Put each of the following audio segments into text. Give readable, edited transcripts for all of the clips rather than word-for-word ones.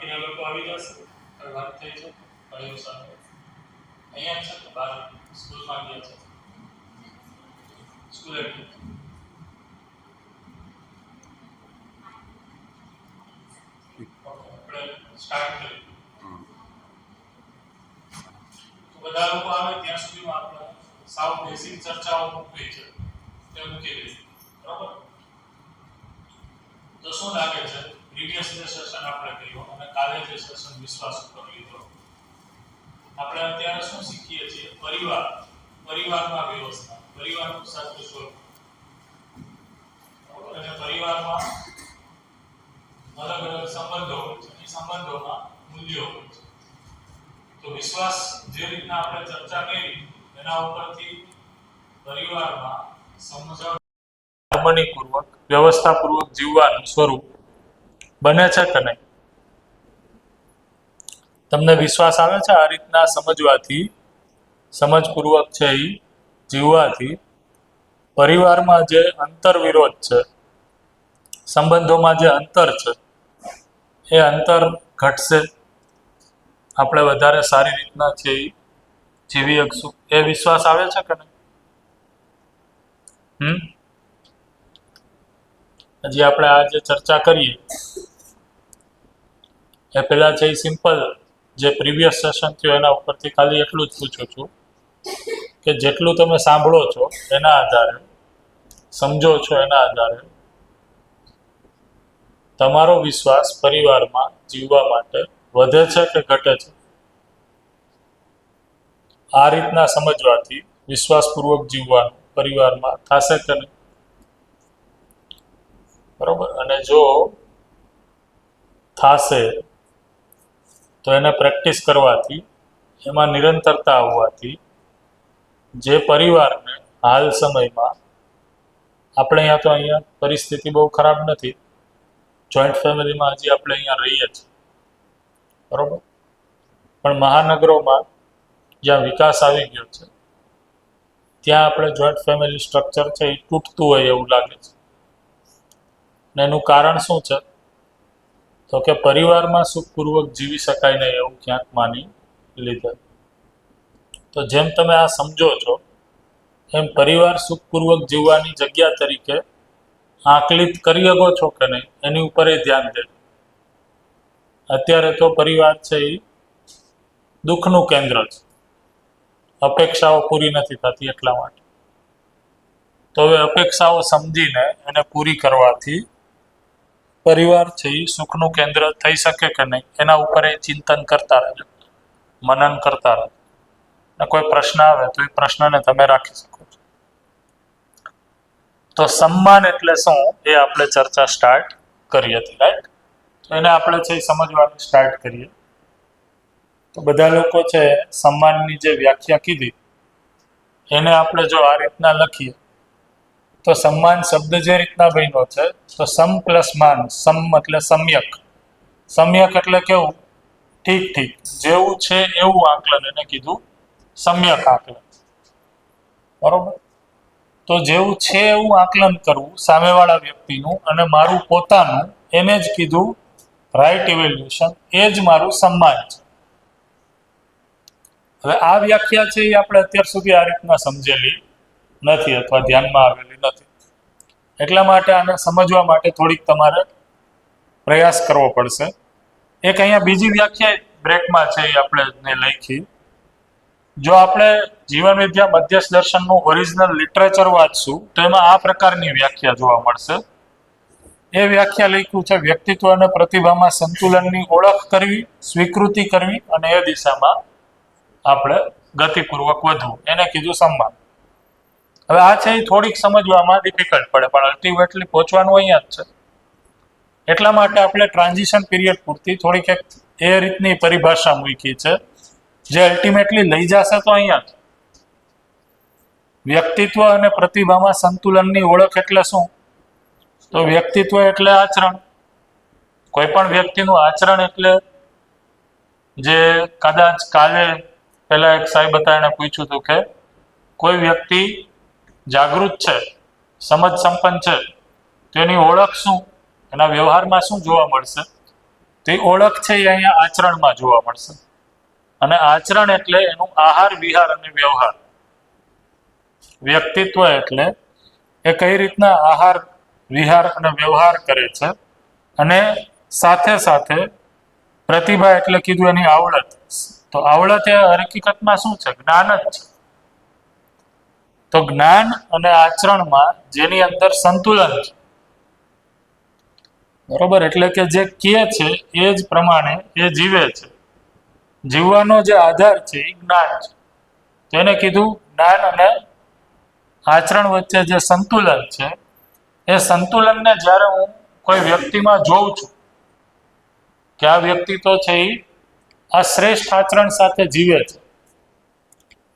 બાકીના લોકો આવી જશે. હવે વાત થઈ છે ભાઈઓ સાથે. અહીંયા છે કે બહાર સ્કૂલમાં ગયા છે? સ્કૂલે આપણે સ્ટાર્ટ કરીએ. તો બધા લોકો આવે ત્યાં સુધીમાં આપણે સાવ બેસિક ચર્ચાઓ મૂકવી છે તે મૂકી દઈએ. બરાબર? તો શું લાગે છે પ્રીવિયસ જે સેશન આપણે કર્યું અને કાલે જે સેશન વિશ્વાસ ઉપર લીધો, આપણે અત્યારે શું શીખીએ છીએ? પરિવારમાં વ્યવસ્થા, પરિવારનું સાચું સ્વરૂપ. અને પરિવારમાં અલગ અલગ સંબંધો હોય છે, એ સંબંધોમાં મૂલ્યો હોય છે. તો વિશ્વાસ જે રીતના આપણે ચર્ચા કરી એના ઉપરથી પરિવારમાં સમજણ હાર્મોનીપૂર્વક વ્યવસ્થાપૂર્વક જીવવાનું સ્વરૂપ બને છે કે નહીં? તમને વિશ્વાસ આવે છે આ રીતના સમજવાથી, સમજપૂર્વક છે એ જીવવાથી પરિવારમાં જે અંતરવિરોધ છે, સંબંધોમાં જે અંતર છે એ અંતર ઘટશે, આપણે વધારે સારી રીતના છે એ જીવી શકશું. એ વિશ્વાસ આવે છે કે નહીં? હજી આપણે આ જે ચર્ચા કરીએ એ પહેલા છે એ સિમ્પલ જે પ્રીવિયસ સેશન થયું એના ઉપરથી ખાલી એટલું જ પૂછું છું કે જેટલું તમે સાંભળો છો એના આધારે, સમજો છો એના આધારે તમારો વિશ્વાસ પરિવારમાં જીવવા માટે વધે છે કે ઘટે છે? આ રીતના સમજવાથી વિશ્વાસપૂર્વક જીવવાનું પરિવારમાં થશે કે નહીં? બરોબર? અને જો થશે તો એને પ્રેક્ટિસ કરવાથી, એમાં નિરંતરતા આવવાથી જે પરિવારને હાલ સમયમાં આપણે અહીંયા પરિસ્થિતિ બહુ ખરાબ નથી, જોઈન્ટ ફેમિલીમાં હજી આપણે અહીંયા રહીએ છીએ, બરોબર, પણ મહાનગરોમાં જ્યાં વિકાસ આવી ગયો છે ત્યાં આપણે જોઈન્ટ ફેમિલી સ્ટ્રક્ચર છે એ તૂટતું હોય એવું લાગે છે. અને એનું કારણ શું છે? તો કે પરિવારમાં સુખપૂર્વક જીવી શકાય નહીં એવું ક્યાંક માની લીધે. તો જેમ તમે આ સમજો છો એમ પરિવાર સુખપૂર્વક જીવવાની જગ્યા તરીકે આકલિત કરી શકો છો કે નહીં એની ઉપર ધ્યાન દે. અત્યારે તો પરિવાર છે એ દુઃખનું કેન્દ્ર છે, અપેક્ષાઓ પૂરી નથી થતી એટલા માટે. તો હવે અપેક્ષાઓ સમજીને એને પૂરી કરવાથી પરિવાર છે એ સુખનું કેન્દ્ર થઈ શકે કે નહીં એના ઉપર ચિંતન કરતા રહેજો, મનન કરતા રહેજો. અને કોઈ પ્રશ્ન આવે તો એ પ્રશ્નને તમે રાખી શકો છો. તો સન્માન એટલે શું એ આપણે ચર્ચા સ્ટાર્ટ કરી હતી, રાઈટ? તો એને આપણે છે સમજવાનું સ્ટાર્ટ કરીએ. તો બધા લોકો છે સન્માનની જે વ્યાખ્યા કીધી એને આપણે જો આ રીતના લખીએ તો સન્માન શબ્દ જે રીતના બન્યો છે તો સમ પ્લસ માન, સમ એટલે સમ્યક, સમ્યક એટલે કેવું? ઠીક ઠીક, જેવું છે એવું આકલન, એને કીધું સમ્યક આકલન, બરોબર? તો જેવું છે એવું આકલન કરવું સામેવાળા વ્યક્તિનું અને મારું પોતાનું, એને જ કીધું રાઈટ ઇવેલ્યુએશન, એ જ મારું સન્માન છે. હવે આ વ્યાખ્યા છે એ આપણે અત્યાર સુધી આ રીતના સમજેલી નથી અથવા ધ્યાનમાં આવેલી નથી. એટલા માટે આને સમજવા માટે થોડીક તમારે પ્રયાસ કરવો પડશે. એક અહીંયા બીજી વ્યાખ્યા બ્રેકમાં છે એ આપણે લખી. જો આપણે જીવન વિદ્યા મધ્યસ્થ દર્શનનું ઓરિજિનલ લિટરેચર વાંચશું તો એમાં આ પ્રકારની વ્યાખ્યા જોવા મળશે. એ વ્યાખ્યા લખ્યું છે વ્યક્તિત્વ અને પ્રતિભામાં સંતુલનની ઓળખ કરવી, સ્વીકૃતિ કરવી અને એ દિશામાં આપણે ગતિપૂર્વક વધવું, એને કીધું સન્માન. હવે આ છે એ થોડીક સમજવામાં ડિફિકલ્ટ પડે પણ અલ્ટિમેટલી પહોંચવાનું અહીંયા જ છે. એટલા માટે આપણે ટ્રાન્ઝિશન પીરિયડ પૂરતી થોડીક એક એ રીતની પરિભાષા મૂકી છે જે અલ્ટિમેટલી લઈ જશે તો અહીંયા જ. વ્યક્તિત્વ અને પ્રતિભામાં સંતુલનની ઓળખ એટલે શું? તો વ્યક્તિત્વ એટલે આચરણ. કોઈ પણ વ્યક્તિનું આચરણ એટલે જે કદાચ કાલે પહેલા એક સાહેબ હતા એને પૂછ્યું હતું કે કોઈ વ્યક્તિ જાગૃત છે, સમજ સંપન્ન છે, તેની ઓળખ શું, એના વ્યવહારમાં શું જોવા મળશે? તે ઓળખ છે એ અહીંયા આચરણમાં જોવા મળશે. અને આચરણ એટલે એનું આહાર વિહાર અને વ્યવહાર. વ્યક્તિત્વ એટલે એ કઈ રીતના આહાર વિહાર અને વ્યવહાર કરે છે. અને સાથે સાથે પ્રતિભા એટલે કીધું એની આવડત. તો આવડત એ હકીકતમાં શું છે? જ્ઞાન જ છે. તો જ્ઞાન અને આચરણમાં જેની અંદર સંતુલન છે, બરોબર, એટલે કે જે કહે છે એ જ પ્રમાણે એ જીવે છે. જીવવાનો જે આધાર છે એ જ્ઞાન છે. તેને કીધું જ્ઞાન અને આચરણ વચ્ચે જે સંતુલન છે, એ સંતુલનને જ્યારે હું કોઈ વ્યક્તિમાં જોઉં છું કે આ વ્યક્તિ તો છે એ આ શ્રેષ્ઠ આચરણ સાથે જીવે છે,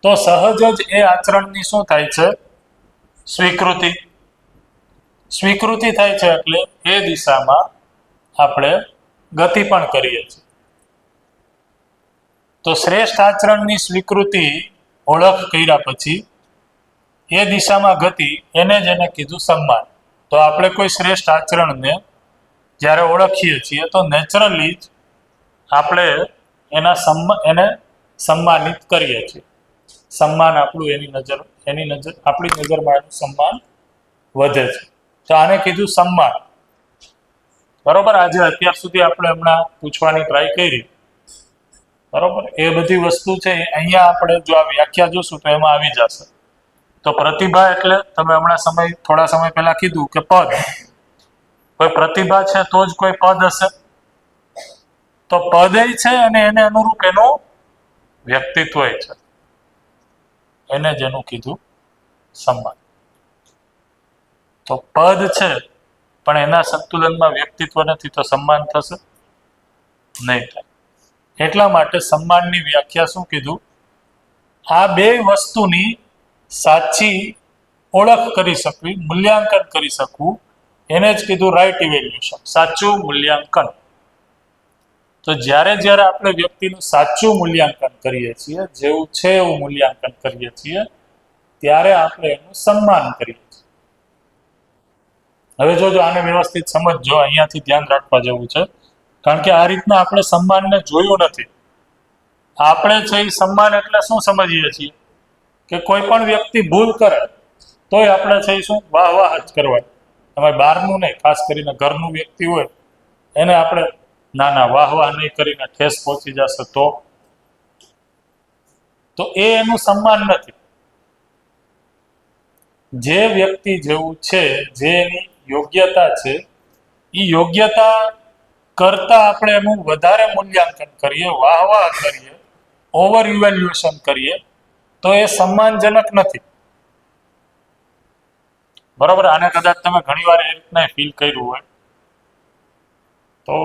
તો સહજ જ એ આચરણની શું થાય છે? સ્વીકૃતિ. સ્વીકૃતિ થાય છે એટલે એ દિશામાં આપણે ગતિ પણ કરીએ છીએ. તો શ્રેષ્ઠ આચરણની સ્વીકૃતિ ઓળખ કર્યા પછી એ દિશામાં ગતિ, એને જ એને કીધું સન્માન. તો આપણે કોઈ શ્રેષ્ઠ આચરણને જ્યારે ઓળખીએ છીએ તો નેચરલી જ આપણે એને સન્માનિત કરીએ છીએ. સન્માન આપણું એની નજર આપણી નજરમાં એનું સન્માન વધે છે. તો આને કીધું સન્માન. બરોબર. આજે અત્યાર સુધી આપણે હમણાં પૂછવાની ટ્રાય કરી, બરોબર, એ બધી વસ્તુ છે અહીંયા આપણે જો આ વ્યાખ્યા જોશું તો એમાં આવી જશે. તો પ્રતિભા એટલે તમે હમણાં થોડા સમય પહેલા કીધું કે પદ. કોઈ પ્રતિભા છે તો જ કોઈ પદ હશે. તો પદ છે અને એને અનુરૂપ એનું વ્યક્તિત્વ છે, એને જેનું કીધું સન્માન. તો પદ છે પણ એના સંતુલનમાં વ્યક્તિત્વ નથી, તો સન્માન થશે નહીં થાય. એટલા માટે સન્માનની વ્યાખ્યા શું કીધું? આ બે વસ્તુની સાચી ઓળખ કરી શકવી, મૂલ્યાંકન કરી શકવું, એને જ કીધું રાઈટ ઇવેલ્યુએશન, સાચું મૂલ્યાંકન. તો જ્યારે જ્યારે આપણે વ્યક્તિનું સાચું મૂલ્યાંકન કરીએ છીએ, જેવું છે એવું મૂલ્યાંકન કરીએ છીએ, ત્યારે આપણે એનું સન્માન કરીએ છીએ. હવે જોજો, આને વ્યવસ્થિત સમજજો, અહીંયાથી ધ્યાન રાખવા જેવું છે. કારણ કે આ રીતના આપણે સન્માનને જોયું નથી. આપણે છે એ સન્માન એટલે શું સમજીએ છીએ કે કોઈ પણ વ્યક્તિ ભૂલ કરે તોય આપણે છે એ શું વાહ વાહ જ કરવાય. તમારે બહારનું નહીં, ખાસ કરીને ઘરનું વ્યક્તિ હોય એને આપણે ના વાહ વાહ નહીં કરીને ઠેસ પહોંચી જશે તો એ એનું સન્માન નથી. જે વ્યક્તિ જેવું છે, જે એની યોગ્યતા છે, એ યોગ્યતા કરતા આપણે એનું વધારે મૂલ્યાંકન કરીએ, વાહ વાહ કરીએ, ઓવર ઇવેલ્યુએશન કરીએ, તો એ સન્માનજનક નથી. બરોબર. આને કદાચ તમે ઘણી વાર એ રીતના ફીલ કર્યું હોય. તો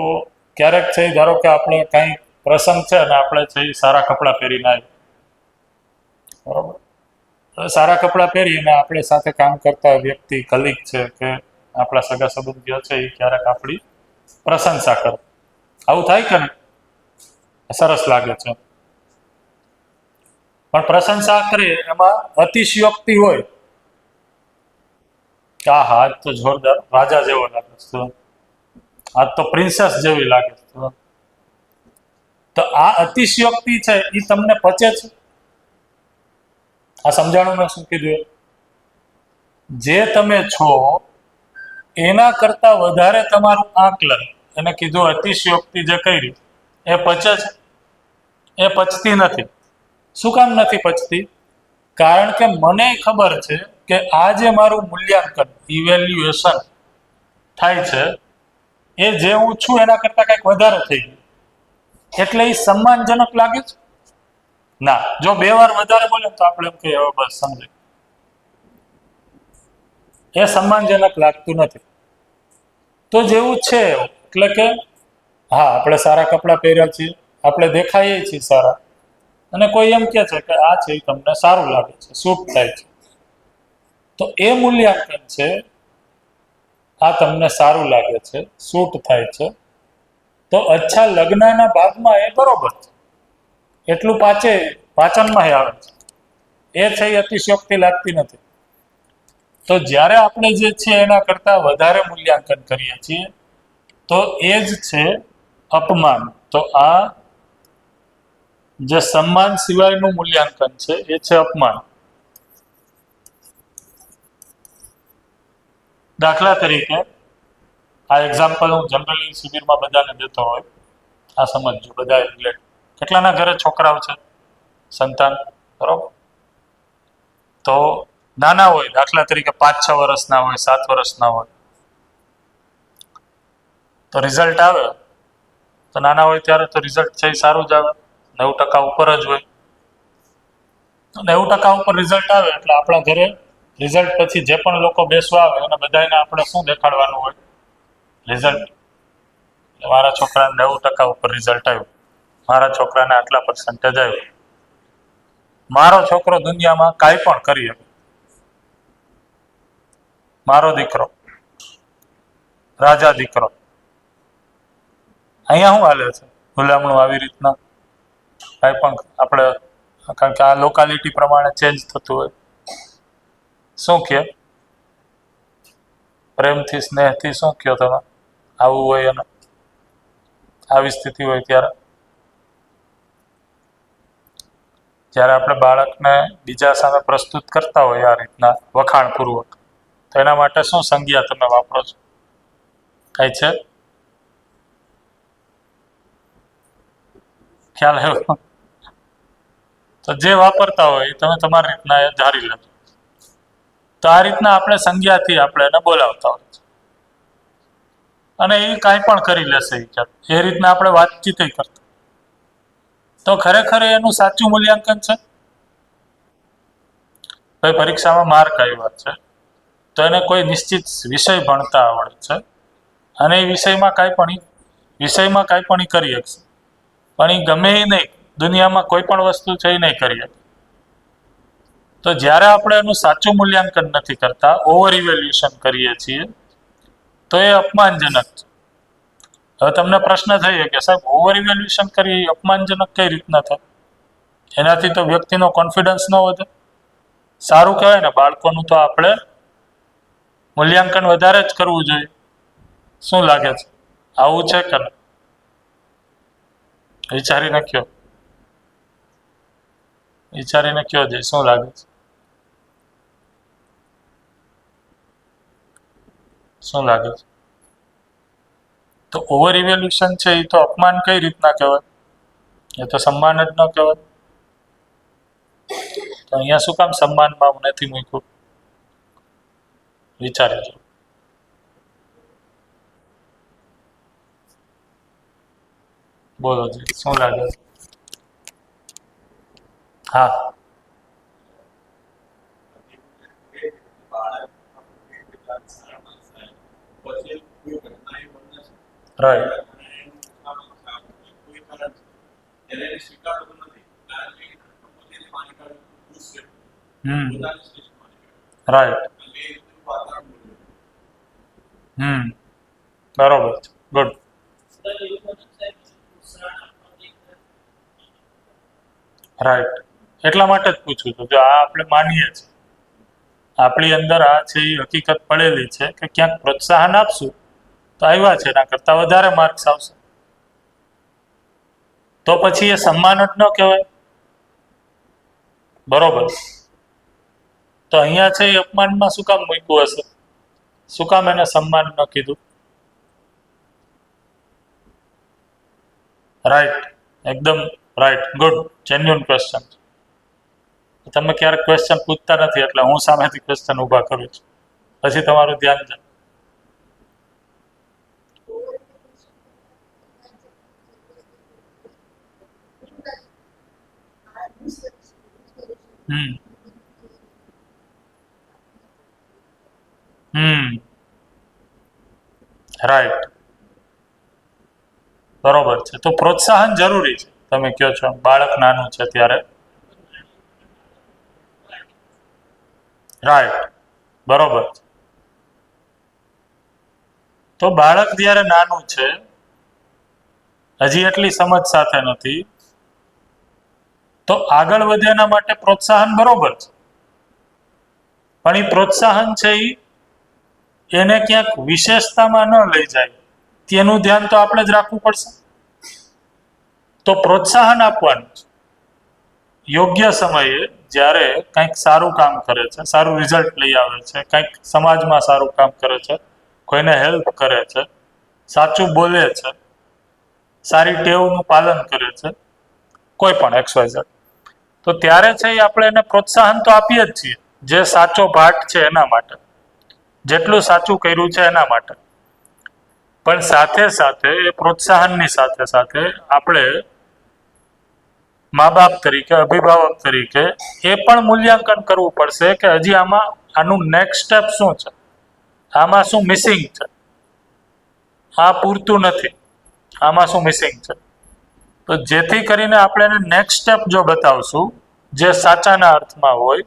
ક્યારેક છે, ધારો કે આપણે કંઈ પ્રસંગ છે અને આપણે છે એ સારા કપડાં પહેરીને આવી, બરોબર, સારા કપડાં પહેરીને આપણે સાથે કામ કરતા વ્યક્તિ, કલીગ છે કે આપણા સગા સંબંધીઓ છે, એ ક્યારેક આપણી પ્રશંસા કરે. આવું થાય કે નહીં? સરસ લાગે છે. પણ પ્રશંસા કરીએ એમાં અતિશયોક્તિ હોય કે આ આજ તો જોરદાર રાજા જેવો લાગે છે, આજ તો પ્રિન્સેસ જેવી લાગે છે, તો આ અતિશયોક્તિ છે એ તમને પચે છે? આ સમજાણું મેં શું કીધું? જે તમે છો એના કરતા વધારે તમારું આકલન, એને કીધું અતિશયોક્તિ જે કરી, એ પચે છે? એ પચતી નથી. શું કામ નથી પચતી? કારણ કે મને ખબર છે કે આ જે મારું મૂલ્યાંકન, ઇવેલ્યુએશન થાય છે, એ જે હું છું એના કરતા કંઈક વધારે થઈ ગયું, એટલે એ સન્માનજનક લાગે છે? ના. જો 2 વાર વધારે બોલે તો આપણે એમ કહીએ હવે બસ સમજે, એ સન્માનજનક લાગતું નથી. તો જેવું છે એટલે કે હા, આપણે સારા કપડાં પહેર્યા છીએ, આપણે દેખાઈએ છીએ સારા, અને કોઈ એમ કહે છે કે આ છે એ તમને સારું લાગે છે, સૂટ થાય છે, તો એ મૂલ્યાંકન છે. આ તમને સારું લાગે છે, સૂટ થાય છે, તો અચ્છા લગ્નના ભાગમાં એ બરોબર છે, એટલું પાચનમાં આવે છે, એ છે એ અતિશયોક્તિ લાગતી નથી. તો જ્યારે આપણે જે છે એના કરતાં વધારે મૂલ્યાંકન કરીએ છીએ, તો એ જ છે અપમાન, તો આ જે સન્માન સિવાયનું મૂલ્યાંકન છે એ છે અપમાન. દાખલા તરીકે આ એક્ઝામ્પલ હું જનરલી શિબિરમાં બધાને દેતો હોય, આ સમજજો બધા રિલેટ. કેટલાના ઘરે છોકરાઓ છે, સંતાન, બરોબર? તો નાના હોય, દાખલા તરીકે 5-6 વર્ષના હોય, 7 વર્ષના હોય, તો રિઝલ્ટ આવે તો નાના હોય ત્યારે તો રિઝલ્ટ છે એ સારું જ આવે, 90% ઉપર જ હોય. તો 90% ઉપર રિઝલ્ટ આવે એટલે આપણા ઘરે રિઝલ્ટ પછી જે પણ લોકો બેસવા આવે અને બધાને આપણે શું દેખાડવાનું હોય? રિઝલ્ટ. મારા છોકરાને 90% ઉપર રિઝલ્ટ આવ્યું, મારા છોકરાને આટલા પર્સન્ટેજ આવ્યું. મારો છોકરો દુનિયામાં કાંઈ પણ કરી શકે, મારો દીકરો રાજા દીકરો. અહીંયા શું હાલે છે ભૂલામણું આવી રીતના કાંઈ પણ આપણે, કારણ કે આ લોકાલિટી પ્રમાણે ચેન્જ થતું હોય. શું કહે? પ્રેમથી સ્નેહથી શું કહો તમે? આવું હોય અને આવી સ્થિતિ હોય ત્યારે જ્યારે આપણે બાળકને બીજા સામે પ્રસ્તુત કરતા હોય આ રીતના વખાણપૂર્વક, તો એના માટે શું સંજ્ઞા તમે વાપરો છો? કઈ છે ખ્યાલ આવ્યો? તો જે વાપરતા હોય તમે તમારી રીતના એ ધારી લેજો. તો આ રીતના આપણે સંજ્ઞાથી આપણે એને બોલાવતા હોય છે અને એ કાંઈ પણ કરી લેશે એ રીતના આપણે વાતચીત કરતા. તો ખરેખર એનું સાચું મૂલ્યાંકન છે. ભાઈ પરીક્ષામાં માર્ક આવ્યા છે તો એને કોઈ નિશ્ચિત વિષય ભણતા આવડે છે અને એ વિષયમાં કાંઈ પણ કરી શકશે, પણ એ ગમે એ નહીં, દુનિયામાં કોઈ પણ વસ્તુ છે એ નહીં કરી શકે. તો જ્યારે આપણે એનું સાચું મૂલ્યાંકન નથી કરતા, ઓવર ઇવેલ્યુએશન કરીએ છીએ, તો એ અપમાનજનક છે. હવે તમને પ્રશ્ન થઈ કે સાહેબ ઓવર ઇવેલ્યુએશન કરીએ એ અપમાનજનક કઈ રીતના થાય? એનાથી તો વ્યક્તિનો કોન્ફિડન્સ ન વધે. સારું કહેવાય ને, બાળકોનું તો આપણે મૂલ્યાંકન વધારે જ કરવું જોઈએ. શું લાગે છે, આવું છે કે નહીં? વિચારીને કયો, વિચારીને કયો છે, શું લાગે છે? શું લાગે છે? તો ઓવર ઇવેલ્યુએશન છે એ તો અપમાન કઈ રીતના કહેવાય? એ તો સન્માન જ ન કહેવાય. તો અહીંયા શું કામ સન્માનમાં હું નથી મૂક્યું? વિચારી લો. બોલો જી, શું લાગે છે? હા, રાઈટ. રાઈટ. બરોબર છે, ગુડ. રાઈટ. એટલા માટે જ પૂછું છું, જો આ આપણે માનીએ છીએ, આપણી અંદર આ છે એ હકીકત પડેલી છે કે ક્યાંક પ્રોત્સાહન આપશું તો આવ્યા છે, એના કરતાં વધારે માર્ક્સ આવશે, તો પછી એ સન્માન જ ન કહેવાય. બરોબર. તો અહીંયા છે એ અપમાનમાં શું કામ મૂક્યું હશે? શું કામ એને સન્માન ન કીધું? રાઈટ, એકદમ રાઈટ, ગુડ, જેન્યુઅન ક્વેશ્ચન. તમે ક્યારેક ક્વેશ્ચન પૂછતા નથી એટલે હું સામેથી ક્વેશ્ચન ઊભા કરું છું, પછી તમારું ધ્યાન જાય. રાઈટ, બરોબર છે. તો પ્રોત્સાહન જરૂરી છે, તમે કહો છો બાળક નાનું છે ત્યારે. રાઈટ, બરોબર. તો બાળક જ્યારે નાનું છે, હજી એટલી સમજ સાથે નથી, તો આગળ વધે એના માટે પ્રોત્સાહન બરોબર છે, પણ એ પ્રોત્સાહન છે એને ક્યાંક વિશેષતામાં ન લઈ જાય તેનું ધ્યાન તો આપણે જ રાખવું પડશે. તો પ્રોત્સાહન આપવાનું છે. યોગ્ય સમયે જ્યારે કંઈક સારું કામ કરે છે, સારું રિઝલ્ટ લઈ આવે છે, કંઈક સમાજમાં સારું કામ કરે છે, કોઈને હેલ્પ કરે છે, સાચું બોલે છે, સારી ટેવનું પાલન કરે છે, કોઈ પણ XYZ, તો ત્યારે છે એ આપણે એને પ્રોત્સાહન તો આપીએ જ છીએ, જે સાચો પાઠ છે એના માટે, જેટલું સાચું કર્યું છે એના માટે. પણ સાથે સાથે એ પ્રોત્સાહનની સાથે સાથે આપણે મા બાપ તરીકે, અભિભાવક તરીકે એ પણ મૂલ્યાંકન કરવું પડશે કે હજી આનું નેક્સ્ટ સ્ટેપ શું છે, આમાં શું મિસિંગ છે, આ પૂરતું નથી, આમાં શું મિસિંગ છે. તો જેથી કરીને આપણે એને નેક્સ્ટ સ્ટેપ જો બતાવશું જે સાચાના અર્થમાં હોય,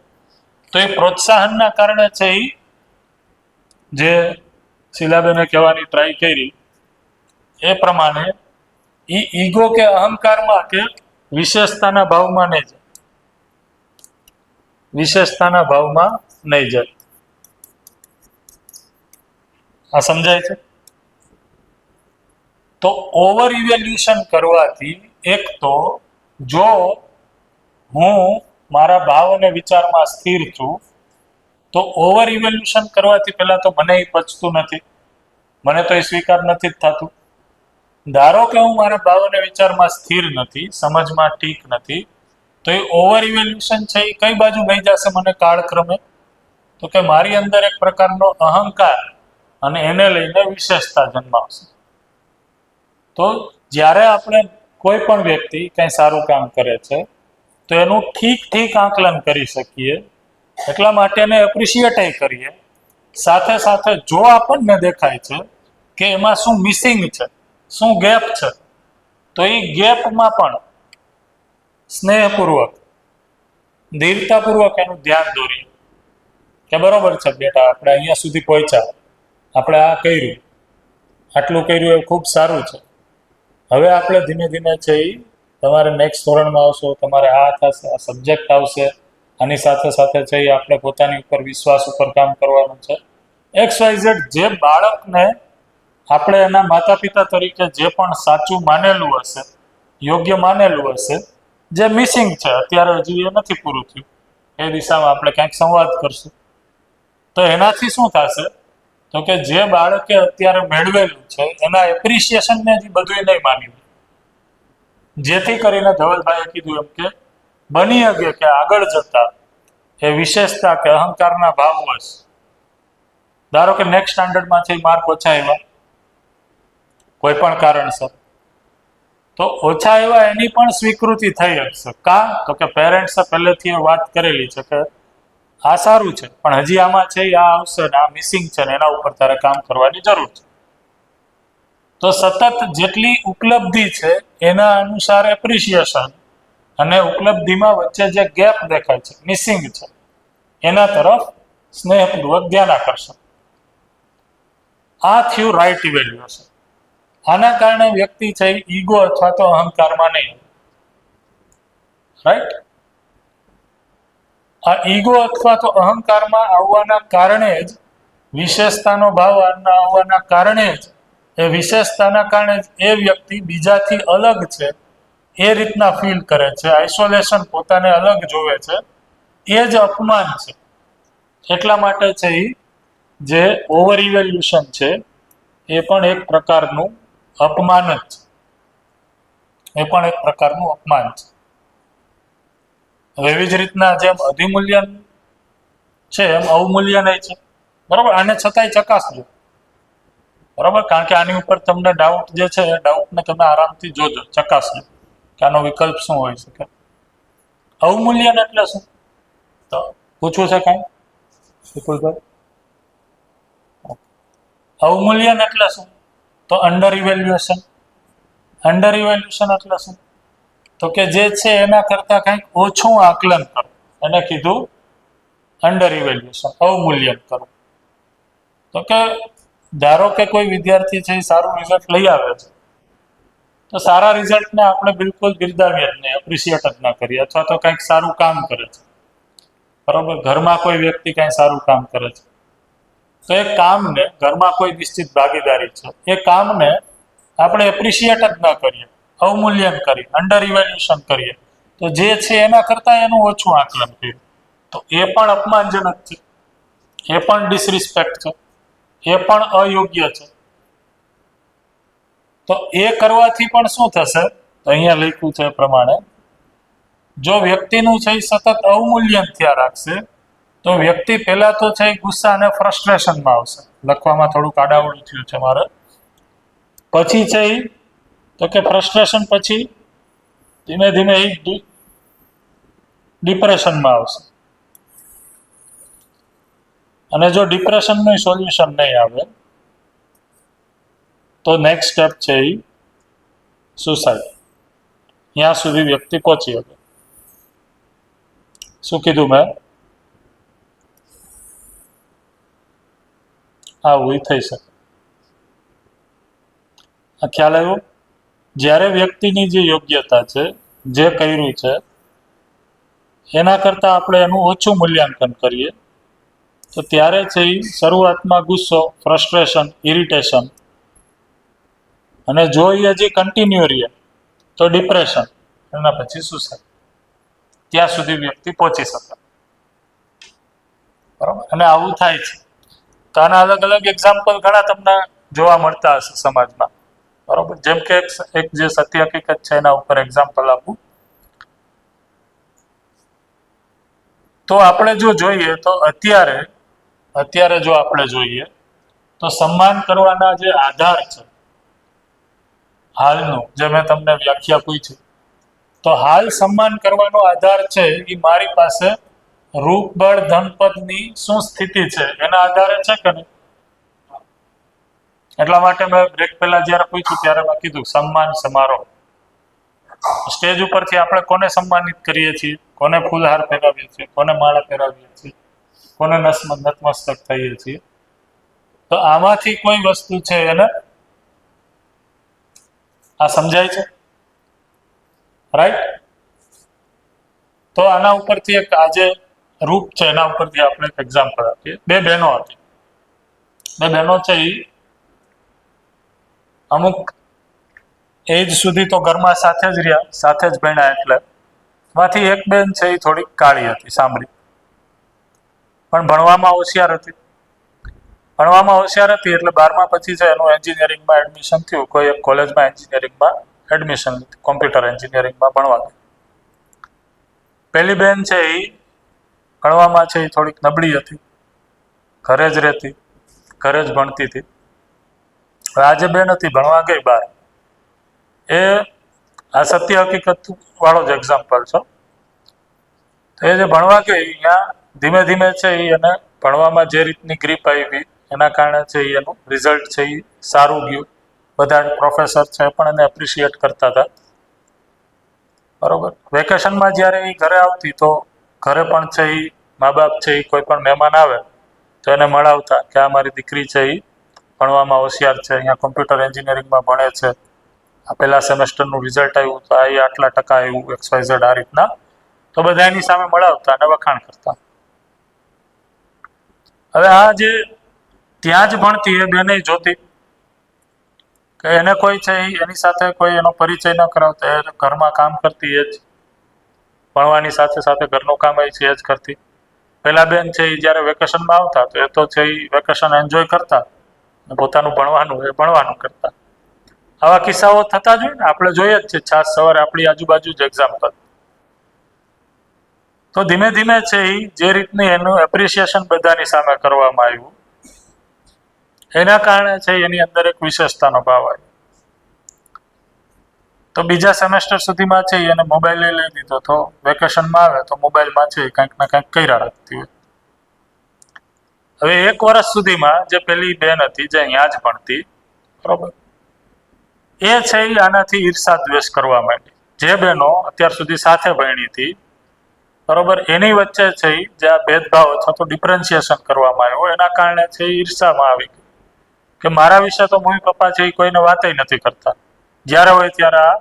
તો એ પ્રોત્સાહનના કારણે છે એ જે શીલાબેને કહેવાની ટ્રાય કરી એ પ્રમાણે ઈગો કે અહંકારમાં કે વિશેષતાના ભાવમાં નહીં જાય, વિશેષતાના ભાવમાં નહીં જાય. આ સમજાય છે? તો ઓવર ઇવેલ્યુશન કરવાથી એક તો જો હું મારા ભાવ અને વિચારમાં સ્થિર છું, તો ઓવર ઇવેલ્યુશન કરવાથી પહેલા તો મને એ પચતું નથી, મને તો એ સ્વીકાર નથી જ થતું. ધારો કે હું મારા ભાવ અને વિચારમાં સ્થિર નથી, સમજમાં ઠીક નથી, તો એ ઓવર ઇવેલ્યુશન છે એ કઈ બાજુ લઈ જશે મને કાળક્રમે? તો કે મારી અંદર એક પ્રકારનો અહંકાર અને એને લઈને વિશેષતા જન્માવશે. તો જ્યારે આપણે કોઈ પણ વ્યક્તિ કંઈ સારું કામ કરે છે તો એનું ઠીક આંકલન કરી શકીએ, એટલા માટે એને એપ્રિશિએટ કરીએ. સાથે સાથે જો આપણને દેખાય છે કે એમાં શું મિસિંગ છે, શું ગેપ છે, તો એ ગેપમાં પણ સ્નેહપૂર્વક, ધીરતાપૂર્વક એનું ધ્યાન દોરીએ કે બરોબર છે બેટા, આપણે અહીંયા સુધી પહોંચ્યા, આપણે આ કર્યું, આટલું કર્યું એ ખૂબ સારું છે, હવે આપણે ધીમે ધીમે છે એ તમારે નેક્સ્ટ ધોરણમાં આવશો, તમારે આ થશે, આ સબ્જેક્ટ આવશે, આની સાથે સાથે છે એ આપણે પોતાની ઉપર વિશ્વાસ ઉપર કામ કરવાનું છે. XYZ જે બાળકને આપણે એના માતા પિતા તરીકે જે પણ સાચું માનેલું હશે, યોગ્ય માનેલું હશે, જે મિસિંગ છે અત્યારે હજી એ નથી પૂરું થયું, એ દિશામાં આપણે કંઈક સંવાદ કરશું. તો એનાથી શું થશે? તો કે જે બાળકે અત્યારે મેળવેલું છે એના એપ્રિશિએશનને જ બધું નહીં માની, જેથી કરીને ધવલભાઈએ કીધું એમ કે બની શકે કે આગળ જતા એ વિશેષતા કે અહંકારના ભાવવશ, ધારો કે નેક્સ્ટ સ્ટાન્ડર્ડમાં છે માર્ક ઓછા આવ્યા કોઈ પણ કારણસર, તો ઓછા આવ્યા એની પણ સ્વીકૃતિ થઈ શકશે. કા? તો કે પેરેન્ટ્સે પહેલેથી એ વાત કરેલી છે કે આ સારું છે પણ હજી આમાં છે આ આવશે ને, આ મિસિંગ છે ને, એના ઉપર તારે કામ કરવાની જરૂર છે. તો સતત જેટલી ઉપલબ્ધિ છે એના અનુસાર એપ્રિશિએશન, અને ઉપલબ્ધિમાં વચ્ચે જે ગેપ દેખાય છે, મિસિંગ છે, એના તરફ સ્નેહપૂર્વક ધ્યાન આકર્ષણ. આ થયું રાઈટ ઇવેલ્યુએશન. આના કારણે વ્યક્તિ છે ઈગો અથવા તો અહંકારમાં નહીં, રાઈટ? આ ઈગો અથવા તો અહંકારમાં આવવાના કારણે જ, વિશેષતાનો ભાવ આવવાના કારણે જ, એ વિશેષતાના કારણે જ એ વ્યક્તિ બીજાથી અલગ છે એ રીતના ફીલ કરે છે, આઇસોલેશન, પોતાને અલગ જોવે છે, એ જ અપમાન છે. એટલા માટે છે એ જે ઓવર ઇવેલ્યુશન છે એ પણ એક પ્રકારનું અપમાન જ છે, એ પણ એક પ્રકારનું અપમાન છે. એવી જ રીતના જેમ અધિમૂલ્યન છે એમ અવમૂલ્યન છે, બરાબર? આને છતાંય ચકાસજો, બરાબર? કારણ કે આની ઉપર તમને ડાઉટ જે છે એ ડાઉટને તમે આરામથી જોજો, ચકાસજો કે આનો વિકલ્પ શું હોઈ શકે. અવમૂલ્યન એટલે શું? તો પૂછવું છે કાંઈ વિપુલભાઈ? અવમૂલ્યન એટલે શું? તો અંડર ઇવેલ્યુએશન. અંડર ઇવેલ્યુએશન એટલે શું? તો કે જે છે એના કરતાં કંઈક ઓછું આકલન કરો, એને કીધું અંડર ઇવેલ્યુએશન, અવમૂલ્યન કરો. તો કે ધારો કે કોઈ વિદ્યાર્થી છે એ સારું રિઝલ્ટ લઈ આવે છે, તો સારા રિઝલ્ટને આપણે બિલકુલ બિરદાવીએ જ નહીં, એપ્રિશિએટ જ ના કરીએ, અથવા તો કંઈક સારું કામ કરે છે, બરાબર? ઘરમાં કોઈ વ્યક્તિ કંઈ સારું કામ કરે છે, તો એ કામને, ઘરમાં કોઈ નિશ્ચિત ભાગીદારી છે, એ કામને આપણે એપ્રિશિએટ જ ન કરીએ, અવમૂલ્યન કરી, અંડર ઇવેલ્યુશન કરીએ, તો જે છે એના કરતાં એનું ઓછું આકલન કર્યું, તો એ પણ અપમાનજનક છે, એ પણ ડિસરિસ્પેક્ટ છે, એ પણ અયોગ્ય છે. તો એ કરવાથી પણ શું થશે, તો અહીંયા લખ્યું છે એ પ્રમાણે, જો વ્યક્તિનું છે એ સતત અવમૂલ્યન થયા રાખશે, તો વ્યક્તિ પહેલા તો છે ગુસ્સા અને ફ્રસ્ટ્રેશનમાં આવશે. લખવામાં થોડુંક આડાવડું થયું છે મારે. પછી છે તો કે ફ્રસ્ટ્રેશન પછી ધીમે ધીમે એ ડિપ્રેશનમાં આવશે. અને જો ડિપ્રેશનનું સોલ્યુશન નહીં આવે તો નેક્સ્ટ સ્ટેપ છે એ સુસાઇડ. ત્યાં સુધી વ્યક્તિ પહોંચી શકે. શું કીધું મેં? આવું થઈ શકે. આ ખ્યાલ આવ્યો? જ્યારે વ્યક્તિની જે યોગ્યતા છે, જે કર્યું છે, એના કરતાં આપણે એનું ઓછું મૂલ્યાંકન કરીએ, તો ત્યારે છે એ શરૂઆતમાં ગુસ્સો, ફ્રસ્ટ્રેશન, ઇરિટેશન, અને જો એ હજી કન્ટિન્યુ રહે તો ડિપ્રેશન, એના પછી સુસાઇડ. ત્યાં સુધી વ્યક્તિ પહોંચી શકે. બરાબર? અને આવું થાય છે. તો આના અલગ અલગ એક્ઝામ્પલ ઘણા તમને જોવા મળતા હશે સમાજમાં. બરાબર? જેમ કે એક જે સત્ય હકીકત છે એના ઉપર એક્ઝામ્પલ આપું તો આપણે જો જોઈએ તો અત્યારે જો આપણે જોઈએ તો સન્માન કરવાના જે આધાર છે હાલનું, જે મેં તમને વ્યાખ્યા પૂછી, તો હાલ સન્માન કરવાનો આધાર છે એ મારી પાસે રૂપ, બળ, ધનપદની શું સ્થિતિ છે એના આધારે છે કે નહીં? એટલા માટે મેં બ્રેક પહેલા જ્યારે પૂછ્યું ત્યારે મેં કીધું સન્માન સમારોહ. સ્ટેજ ઉપરથી આપણે કોને સન્માનિત કરીએ છીએ? કોને ફૂલહાર પહેરાવીએ છીએ? કોને માળા પહેરાવીએ છીએ? કોને નતમસ્તક થઈએ છીએ? તો આમાંથી કોઈ વસ્તુ છે એને આ સમજાય છે? રાઈટ? તો આના ઉપરથી એક આજે રૂપ છે એના ઉપરથી આપણે એક એક્ઝામ્પલ આપીએ. બે બહેનો હતી. બે બહેનો છે એ અમુક એજ સુધી તો ઘરમાં સાથે જ રહ્યા, સાથે જ ભણ્યા, એટલે માંથી એક બેન છે એ થોડીક કાળી હતી, સાંભળી, પણ ભણવામાં હોશિયાર હતી. એટલે 12મા પછી છે એનું એન્જિનિયરિંગમાં એડમિશન થયું, કોઈ એક કોલેજમાં એન્જિનિયરિંગમાં એડમિશન, કોમ્પ્યુટર એન્જિનિયરિંગમાં ભણવા. પહેલી બેન છે એ ભણવામાં છે એ થોડીક નબળી હતી, ઘરે જ રહેતી, ઘરે જ ભણતી હતી. આ જે બેન હતી ભણવા ગઈ બહાર, એ આ સત્ય હકીકત વાળો જ એક્ઝામ્પલ છે. તો એ જે ભણવા ગઈ અહીંયા ધીમે ધીમે છે એ એને ભણવામાં જે રીતની ગ્રીપ આવી એના કારણે છે એનું રિઝલ્ટ છે એ સારું ગયું. બધા પ્રોફેસર છે પણ એને એપ્રિશિએટ કરતા હતા. બરોબર? વેકેશનમાં જ્યારે એ ઘરે આવતી તો ઘરે પણ છે એ મા બાપ છે એ કોઈ પણ મહેમાન આવે તો એને મળાવતા કે આ મારી દીકરી છે એ ભણવામાં હોશિયાર છે, અહીંયા કોમ્પ્યુટર એન્જિનિયરિંગમાં ભણે છે, આ પહેલા સેમેસ્ટરનું રિઝલ્ટ આવ્યું તો આ આટલા ટકા આવ્યું, XYZ આ રીતના. તો બધા એની સામે મળાવતા અને વખાણ કરતા. હવે આ જે ત્યાં જ ભણતી એ બેને જોતી કે એને કોઈ છે એની સાથે કોઈ એનો પરિચય ન કરાવતા, એ ઘરમાં કામ કરતી, એ જ ભણવાની સાથે સાથે ઘરનું કામ એ છે એ જ કરતી. પેલા બેન છે એ જ્યારે વેકેશનમાં આવતા તો એ તો છે એ વેકેશન એન્જોય કરતા, પોતાનું ભણવાનું કરતા. આવા કિસ્સાઓ થતા જ હોય ને, આપણે જોઈએ જ છે છાસ સવારે આપણી આજુબાજુ જ એક્ઝામ્પલ. તો ધીમે ધીમે છે એ જે રીતની એનું એપ્રિસિએશન બધાની સામે કરવામાં આવ્યું એના કારણે છે એની અંદર એક વિશેષતાનો ભાવ આવ્યો. તો બીજા સેમેસ્ટર સુધીમાં છે એને મોબાઈલ લઈ દીધો, તો વેકેશનમાં આવે તો મોબાઈલમાં છે કંઈક ને કંઈક કર્યા રાખતી હોય. હવે 1 વર્ષ સુધીમાં જે પેલી બેન હતી જે અહીંયા જ ભણતી, બરોબર, એ છે એ આનાથી ઈર્ષા દ્વેષ કરવા માંડી. જે બહેનો અત્યાર સુધી સાથે ભણી હતી, બરોબર, એની વચ્ચે છે જે આ ભેદભાવ અથવા તો ડિફરન્શિએશન કરવામાં આવ્યો એના કારણે છે ઈર્ષામાં આવી ગઈ કે મારા વિશે તો મમ્મી પપ્પા છે એ કોઈને વાતય નથી કરતા, જ્યારે હોય ત્યારે આ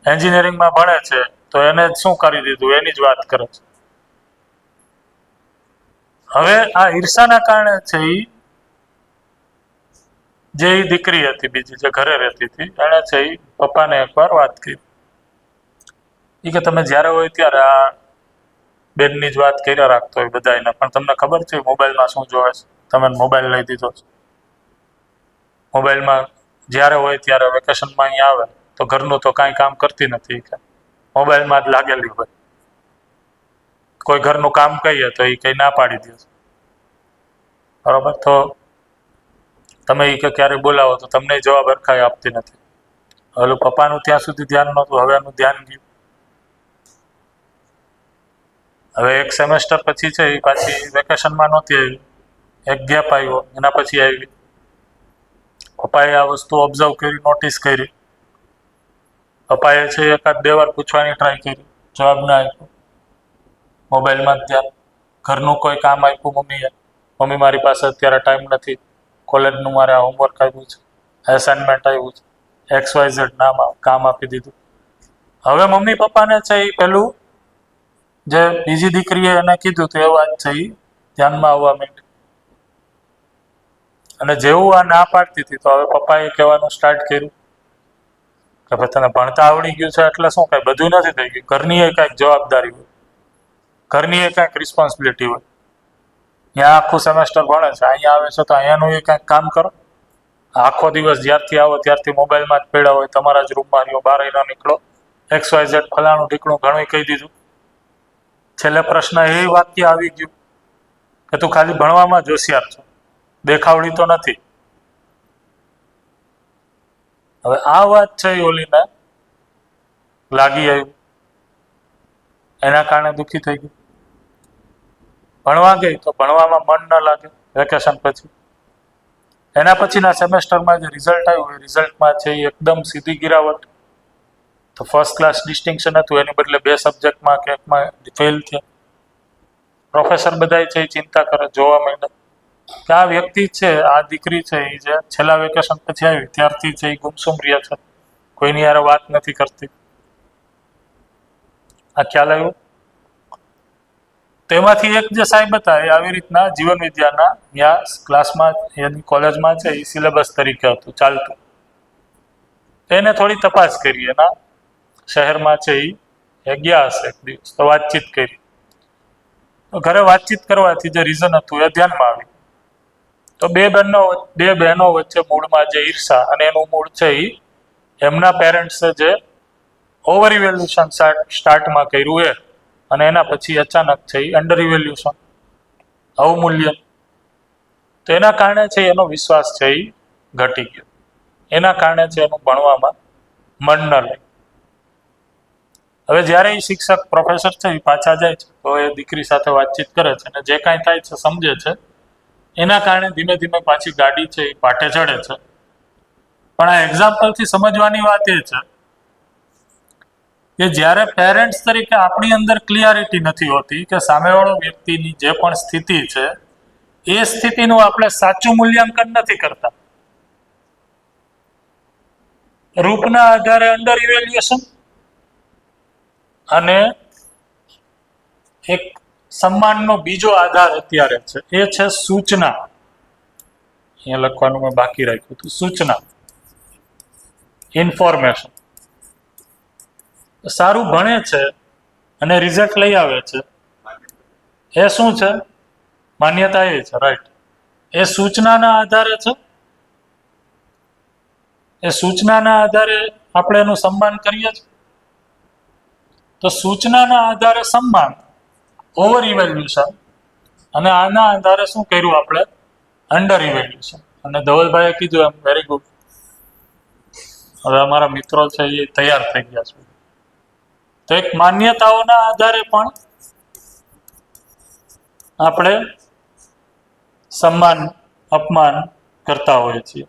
એન્જિનિયરિંગમાં ભણે છે તો એને શું કરી દીધું એની જ વાત કરે છે. હવે આ ઈર્ષાના કારણે છે જે દીકરી હતી બીજી જે ઘરે રહેતી હતી એને છે પપ્પાને એકવાર વાત કરી એ કે તમે જ્યારે હોય ત્યારે આ બેનની જ વાત કર્યા રાખતો હોય બધાને, પણ તમને ખબર છે મોબાઈલમાં શું જોવે છે? તમે મોબાઈલ લઈ દીધો છે, મોબાઈલમાં જ્યારે હોય ત્યારે વેકેશનમાં અહીંયા આવે તો ઘરનું તો કાંઈ કામ કરતી નથી, કે મોબાઈલમાં જ લાગેલી હોય. કોઈ ઘરનું કામ કહીએ તો એ કંઈ ના પાડી દે છે, બરાબર? તો તમે એ કે ક્યારે બોલાવો તો તમને જવાબ અરખાઈ આપતી નથી. ઓલું પપ્પાનું ત્યાં સુધી ધ્યાન નહોતું, હવે એનું ધ્યાન ગયું. હવે એક સેમેસ્ટર પછી છે એ પાછી વેકેશનમાં નહોતી આવી, એક ગેપ આવ્યો, એના પછી આવી. પપ્પાએ આ વસ્તુ ઓબ્ઝર્વ કરી, નોટિસ કરી. પપ્પાએ છે એકાદ 2 વાર પૂછવાની ટ્રાય કરી, જવાબ ના આપ્યો. મોબાઈલમાં જ ધ્યાન. ઘરનું કોઈ કામ આપ્યું મમ્મીએ, મમ્મી મારી પાસે અત્યારે ટાઈમ નથી, કોલેજનું મારે હોમવર્ક આવ્યું છે, એસાઇનમેન્ટ આવ્યું છે, XYZ નામ કામ આપી દીધું. હવે મમ્મી પપ્પાને છે એ પેલું જે બીજી દીકરીએ એને કીધું તો એ વાત છે એ ધ્યાનમાં આવવા માંડી. અને જેવું આ ના પાડતી હતી તો હવે પપ્પાએ કહેવાનું સ્ટાર્ટ કર્યું કે ભાઈ તને ભણતા આવડી ગયું છે એટલે શું, કાંઈ બધું નથી થઈ ગયું. ઘરની એ કાંઈક જવાબદારી હોય, ઘરની એ કાંઈક રિસ્પોન્સિબિલિટી હોય. ત્યાં આખું સેમેસ્ટર ભણે છે, અહીંયા આવે છે તો અહીંયાનું એ કાંઈક કામ કરો. આખો દિવસ જ્યારથી આવો ત્યારથી મોબાઈલમાં જ પડ્યા હોય, તમારા જ રૂમમાં રહ્યો, બહાર ન નીકળો, XYZ ફલાણું ઢીકણું ઘણું કહી દીધું. છેલ્લે પ્રશ્ન એ વાક્ય આવી ગયું કે તું ખાલી ભણવામાં જ હોશિયાર છો, દેખાવડી તો નથી. હવે આ વાત છે એ ઓલીને લાગી આવ્યું, એના કારણે દુઃખી થઈ ગયું. ભણવા ગઈ તો ભણવામાં મન ન લાગે વેકેશન પછી. એના પછીના સેમેસ્ટરમાં જે રિઝલ્ટ આવ્યું એ રિઝલ્ટમાં છે એ એકદમ સીધી ગિરાવટ. તો ફર્સ્ટ ક્લાસ ડિસ્ટિંક્શન હતું, એની બદલે 2 સબ્જેક્ટમાં કે એકમાં ફેલ થયા. પ્રોફેસર બધાય છે એ ચિંતા કરે, જોવા માંડ્યા કે આ વ્યક્તિ છે, આ દીકરી છે એ જે છેલ્લા વેકેશન પછી આવી ત્યારથી છે એ ગુમસુમ રહ્યા છે, કોઈની યાર વાત નથી કરતી. આ ખ્યાલ આવ્યો? તેમાંથી એક જે સાહેબ હતા એ આવી રીતના જીવન વિદ્યાના ત્યાં ક્લાસમાં એની કોલેજમાં છે એ સિલેબસ તરીકે હતું ચાલતું. એને થોડી તપાસ કરી, એના શહેરમાં છે એ ગયા હશે એક દિવસ, તો વાતચીત કરી. તો ઘરે વાતચીત કરવાથી જે રીઝન હતું એ ધ્યાનમાં આવ્યું. તો બે બહેનો વચ્ચે મૂળમાં જે ઈર્ષા, અને એનું મૂળ છે એ એમના પેરેન્ટ્સે જે ઓવર ઇવેલ્યુશન સ્ટાર્ટમાં કર્યું એ, અને એના પછી અચાનક છે એ અંડર ઇવેલ્યુશન, અવમૂલ્યન. તો એના કારણે છે એનો વિશ્વાસ છે એ ઘટી ગયો, એના કારણે છે એનું ભણવામાં મન ન લે. હવે જ્યારે એ શિક્ષક પ્રોફેસર છે એ પાછા જાય છે તો એ દીકરી સાથે વાતચીત કરે છે અને જે કાંઈ થાય છે સમજે છે. એના કારણે ધીમે ધીમે પાછી ગાડી છે એ પાટે ચડે છે. પણ આ એક્ઝામ્પલથી સમજવાની વાત એ છે કે જ્યારે પેરેન્ટ્સ તરીકે આપણી અંદર ક્લિયરિટી નથી હોતી કે સામેવાળો વ્યક્તિની જે પણ સ્થિતિ છે એ સ્થિતિનું આપણે સાચું મૂલ્યાંકન નથી કરતા. રૂપના આધારે અંડર ઇવેલ્યુએશન અને એક સન્માનનો બીજો આધાર અત્યારે છે એ છે સૂચના. અહીંયા લખવાનું મેં બાકી રાખ્યું હતું, સૂચના, ઇન્ફોર્મેશન. સારું ભણે છે અને રિઝલ્ટ લઈ આવે છે એ શું છે? માન્યતા એ છે, રાઈટ. એ સૂચનાના આધારે છે, એ સૂચનાના આધારે આપણે એનું સન્માન કરીએ છીએ. તો સૂચનાના આધારે સન્માન, ઓવર ઇવેલ્યુશન, અને આના આધારે શું કર્યું આપણે? Under evaluation. અને ધવલભાઈએ કીધું એમ, વેરી ગુડ. હવે અમારા મિત્રો છે એ તૈયાર થઈ ગયા છે. તો એક માન્યતાઓના આધારે પણ આપણે સન્માન અપમાન કરતા હોઈએ છીએ.